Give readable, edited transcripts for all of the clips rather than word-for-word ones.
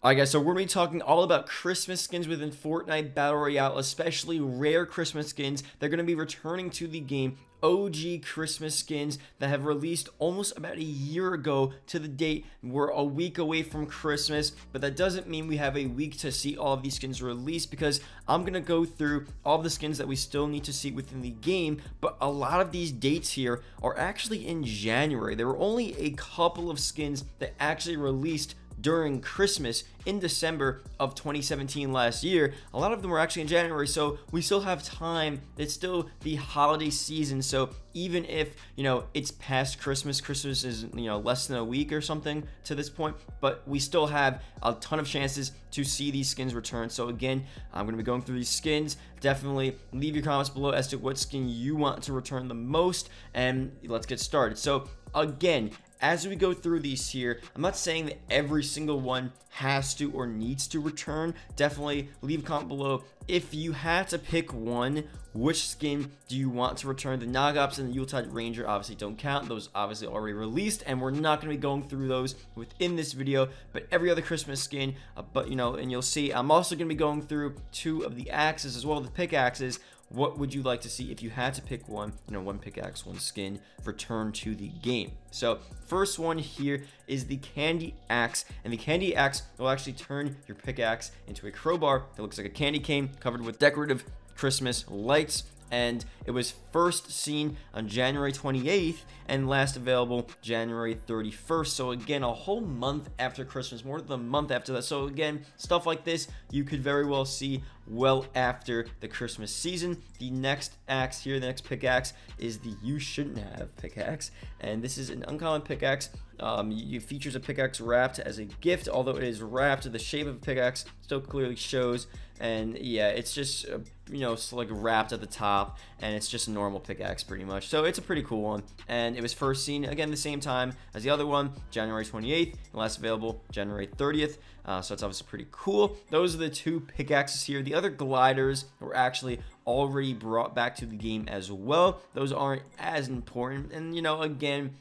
Alright guys, so we're going to be talking all about Christmas skins within Fortnite Battle Royale, especially rare Christmas skins. They're going to be returning to the game. OG Christmas skins that have released almost about a year ago to the date. We're a week away from Christmas, but that doesn't mean we have a week to see all of these skins released, because I'm going to go through all the skins that we still need to see within the game. But a lot of these dates here are actually in January. There were only a couple of skins that actually released during Christmas in December of 2017 last year. A lot of them were actually in January, so we still have time. It's still the holiday season, so even if, you know, it's past Christmas is, you know, less than a week or something to this point, but we still have a ton of chances to see these skins return. So again, I'm going to be going through these skins. Definitely leave your comments below as to what skin you want to return the most, and let's get started. So again, as we go through these here, I'm not saying that every single one has to or needs to return. Definitely leave a comment below. If you had to pick one, which skin do you want to return? The Nogops and the Yuletide Ranger obviously don't count. Those obviously already released, and we're not going to be going through those within this video, but every other Christmas skin, but you know, and you'll see I'm also going to be going through two of the axes as well, the pickaxes. What would you like to see if you had to pick one, you know, one pickaxe, one skin, return to the game? So first one here is the candy axe, and the candy axe will actually turn your pickaxe into a crowbar that looks like a candy cane covered with decorative Christmas lights. And it was first seen on January 28th and last available January 31st. So again, a whole month after Christmas, more than a month after that. So again, stuff like this you could very well see well after the Christmas season. The next axe here, the next pickaxe, is the You Shouldn't Have pickaxe, and this is an uncommon pickaxe. It features a pickaxe wrapped as a gift. Although it is wrapped, the shape of a pickaxe still clearly shows. And yeah, it's just you know, it's like wrapped at the top, and it's just a normal pickaxe pretty much. So it's a pretty cool one, and it was first seen again the same time as the other one, January 28th, and last available January 30th. So it's obviously pretty cool. Those are the two pickaxes here. The other gliders were actually already brought back to the game as well. Those aren't as important, and you know, again,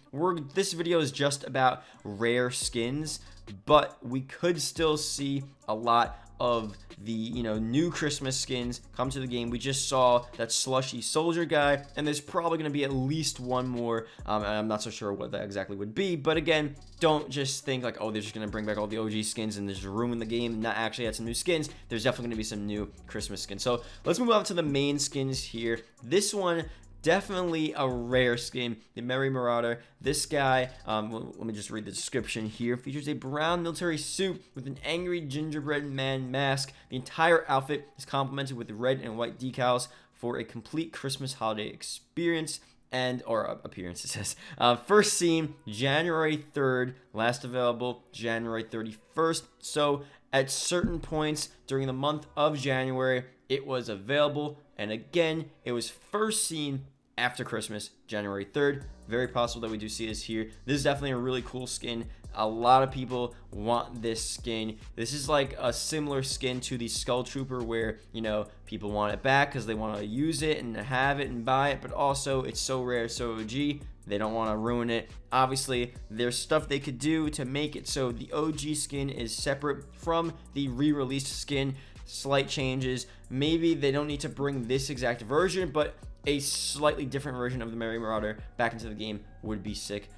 this video is just about rare skins, but we could still see a lot of the, you know, new Christmas skins come to the game. We just saw that slushy soldier guy, and there's probably going to be at least one more. And I'm not so sure what that exactly would be, but again, don't just think like, oh, they're just going to bring back all the OG skins and just ruin the game and not actually add some new skins. There's definitely going to be some new Christmas skins. So let's move on to the main skins here. This one, definitely a rare skin, the Merry Marauder. This guy, let me just read the description here. Features a brown military suit with an angry gingerbread man mask. The entire outfit is complemented with red and white decals for a complete Christmas holiday experience. Or appearance, it says. First seen January 3rd, last available January 31st. So at certain points during the month of January, it was available, and again, it was first seen after Christmas, January 3rd. Very possible that we do see this here. This is definitely a really cool skin. A lot of people want this skin. This is like a similar skin to the Skull Trooper, where, you know, people want it back because they want to use it and have it and buy it, but also it's so rare, so OG, they don't want to ruin it. Obviously, there's stuff they could do to make it so the OG skin is separate from the re-released skin. Slight changes. Maybe they don't need to bring this exact version, but a slightly different version of the Merry Marauder back into the game would be sick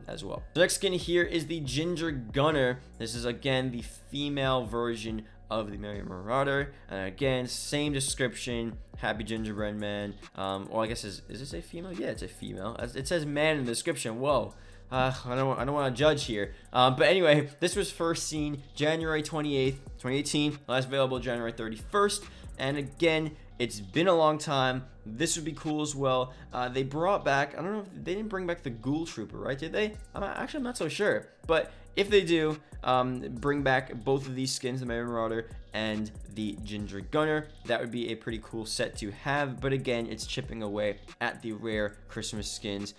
as well. The next skin here is the Ginger Gunner. This is again the female version of the Merry Marauder, and again, same description. Happy gingerbread man. Well, I guess is this a female? Yeah, it's a female. It says man in the description. Whoa. I don't want to judge here, but anyway, this was first seen January 28th, 2018, last available January 31st, and again, it's been a long time. This would be cool as well. They brought back, I don't know if they didn't bring back the Ghoul Trooper, right? Did they? I'm not so sure, but if they do, bring back both of these skins, the Merry Marauder and the Ginger Gunner, that would be a pretty cool set to have. But again, it's chipping away at the rare Christmas skins.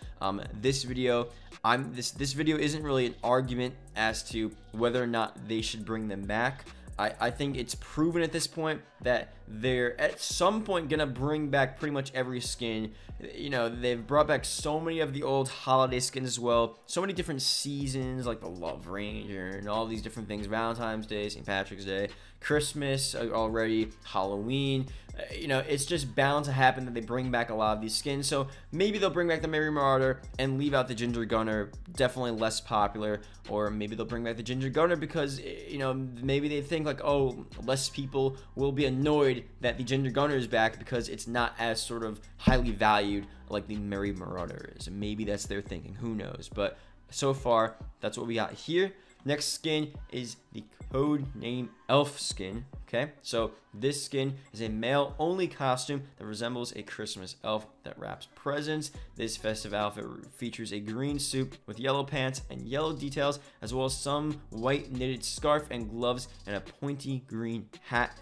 This video isn't really an argument as to whether or not they should bring them back. I think it's proven at this point that they're at some point gonna bring back pretty much every skin. You know, they've brought back so many of the old holiday skins as well, so many different seasons like the Love Ranger and all these different things, Valentine's Day, St. Patrick's Day, Christmas already, Halloween. You know, it's just bound to happen that they bring back a lot of these skins. So maybe they'll bring back the Merry Marauder and leave out the Ginger Gunner, definitely less popular. Or maybe they'll bring back the Ginger Gunner because, you know, maybe they think like, oh, less people will be annoyed that the Ginger Gunner is back because it's not as sort of highly valued like the Merry Marauder is. And maybe that's their thinking, who knows. But so far, that's what we got here. Next skin is the Codename Elf skin. Okay, so this skin is a male only costume that resembles a Christmas elf that wraps presents. This festive outfit features a green suit with yellow pants and yellow details, as well as some white knitted scarf and gloves and a pointy green hat.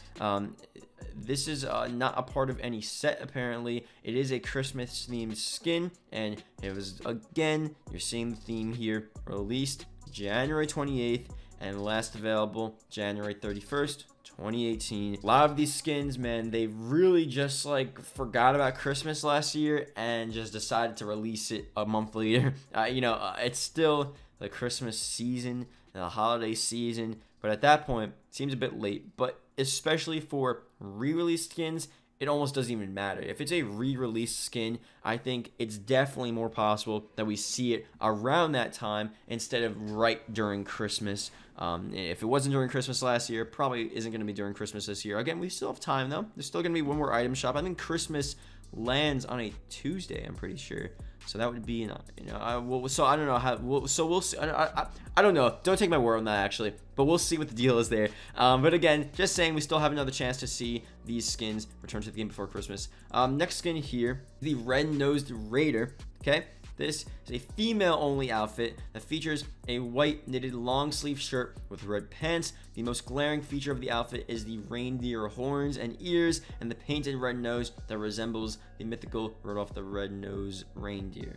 This is not a part of any set, apparently. It is a Christmas themed skin, and it was, again, you're seeing the theme here, released January 28th and last available January 31st, 2018. A lot of these skins, man, they really just like forgot about Christmas last year and just decided to release it a month later. You know, it's still the Christmas season, the holiday season, but at that point, it seems a bit late. But especially for re-released skins, it almost doesn't even matter. If it's a re-released skin, I think it's definitely more possible that we see it around that time instead of right during Christmas. If it wasn't during Christmas last year, probably isn't going to be during Christmas this year. Again, we still have time, though. There's still going to be one more item shop. I think Christmas lands on a Tuesday, I'm pretty sure. So that would be, you know, so I don't know how, so we'll see. I don't know. Don't take my word on that, actually. But we'll see what the deal is there. But again, just saying, we still have another chance to see these skins return to the game before Christmas. Next skin here, the Red-Nosed Raider. Okay, this is a female-only outfit that features a white knitted long-sleeve shirt with red pants. The most glaring feature of the outfit is the reindeer horns and ears and the painted red nose that resembles the mythical Rudolph the Red-Nosed Reindeer.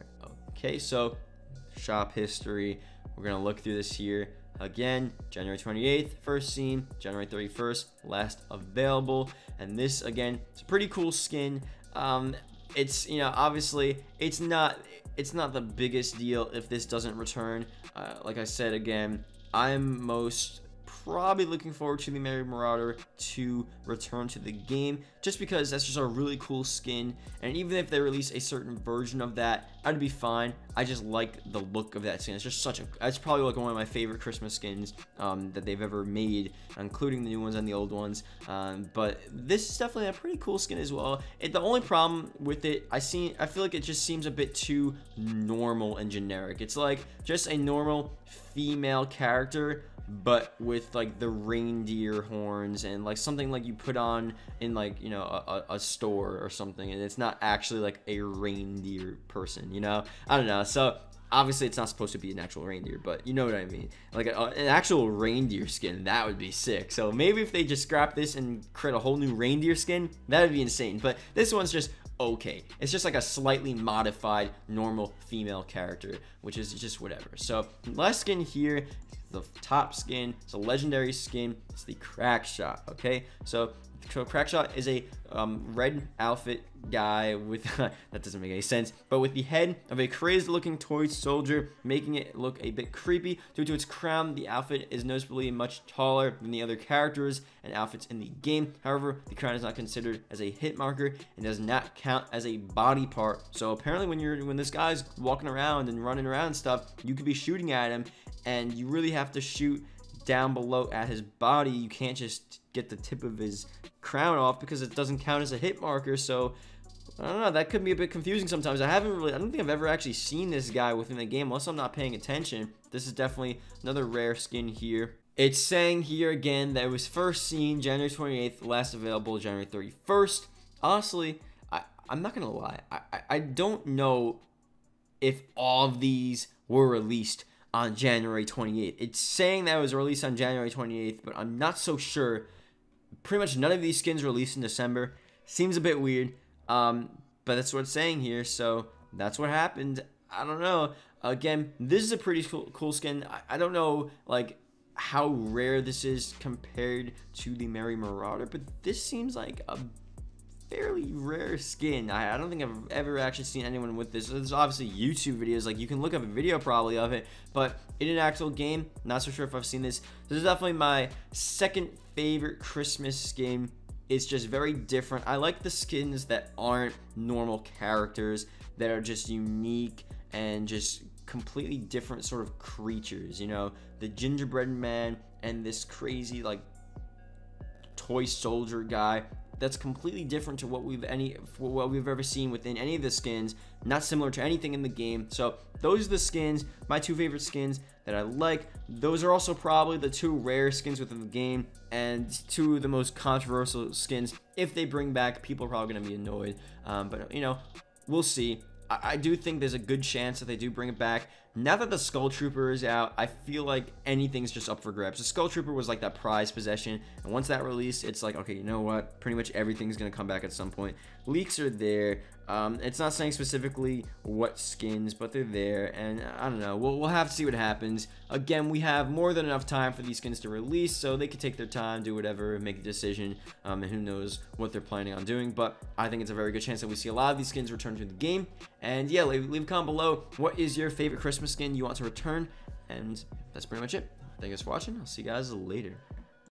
Okay, so shop history. We're gonna look through this here. Again, January 28th, first seen, January 31st, last available. And this, again, it's a pretty cool skin. It's, you know, obviously, it's not the biggest deal if this doesn't return. Like I said, again, I'm most probably looking forward to the Merry Marauder to return to the game, just because that's just a really cool skin. And even if they release a certain version of that, I'd be fine. I just like the look of that skin. It's just it's probably like one of my favorite Christmas skins that they've ever made, including the new ones and the old ones. But this is definitely a pretty cool skin as well. The only problem with it, I feel like it just seems a bit too normal and generic. It's like just a normal female character, but with like the reindeer horns and like something like you put on in like, you know, a store or something, and it's not actually like a reindeer person, you know? I don't know. So obviously it's not supposed to be an actual reindeer, but you know what I mean. Like an actual reindeer skin, that would be sick. So maybe if they just scrap this and create a whole new reindeer skin, that would be insane. But this one's just okay. It's just like a slightly modified normal female character, which is just whatever. So last skin here, the top skin, it's a legendary skin. It's the Crackshot. Okay, so Crackshot is a red outfit guy with that doesn't make any sense, but with the head of a crazy looking toy soldier, making it look a bit creepy. Due to its crown, the outfit is noticeably much taller than the other characters and outfits in the game. However, the crown is not considered as a hit marker and does not count as a body part. So apparently when this guy's walking around and running around and stuff, you could be shooting at him, and you really have to shoot down below at his body. You can't just get the tip of his crown off because it doesn't count as a hit marker. So I don't know, that could be a bit confusing sometimes. I don't think I've ever actually seen this guy within the game unless I'm not paying attention. This is definitely another rare skin here. It's saying here again that it was first seen January 28th, last available January 31st. Honestly, I'm not gonna lie, I don't know if all of these were released on January 28th. It's saying that it was released on January 28th, but I'm not so sure. Pretty much none of these skins released in December. Seems a bit weird, but that's what it's saying here, so that's what happened. I don't know. Again, this is a pretty cool skin. I don't know, like, how rare this is compared to the Merry Marauder, but this seems like a fairly rare skin. I don't think I've ever actually seen anyone with this. There's obviously YouTube videos, like you can look up a video probably of it, but in an actual game, not so sure if I've seen this. This is definitely my second favorite Christmas skin. It's just very different. I like the skins that aren't normal characters, that are just unique and just completely different sort of creatures. You know, the gingerbread man and this crazy like toy soldier guy. That's completely different to what we've ever seen within any of the skins, not similar to anything in the game. So those are the skins, my two favorite skins that I like. Those are also probably the two rare skins within the game, and two of the most controversial skins. If they bring back, people are probably going to be annoyed, but you know, we'll see. I do think there's a good chance that they do bring it back. Now that the Skull Trooper is out, I feel like anything's just up for grabs. The Skull Trooper was like that prized possession, and once that released, it's like, okay, you know what? Pretty much everything's going to come back at some point. Leaks are there. It's not saying specifically what skins, but they're there, and I don't know. We'll have to see what happens. Again, we have more than enough time for these skins to release, so they could take their time, do whatever, make a decision, and who knows what they're planning on doing. But I think it's a very good chance that we see a lot of these skins return to the game. And yeah, leave a comment below. What is your favorite Christmas skin you want to return? And that's pretty much it. Thank you guys for watching. I'll see you guys later.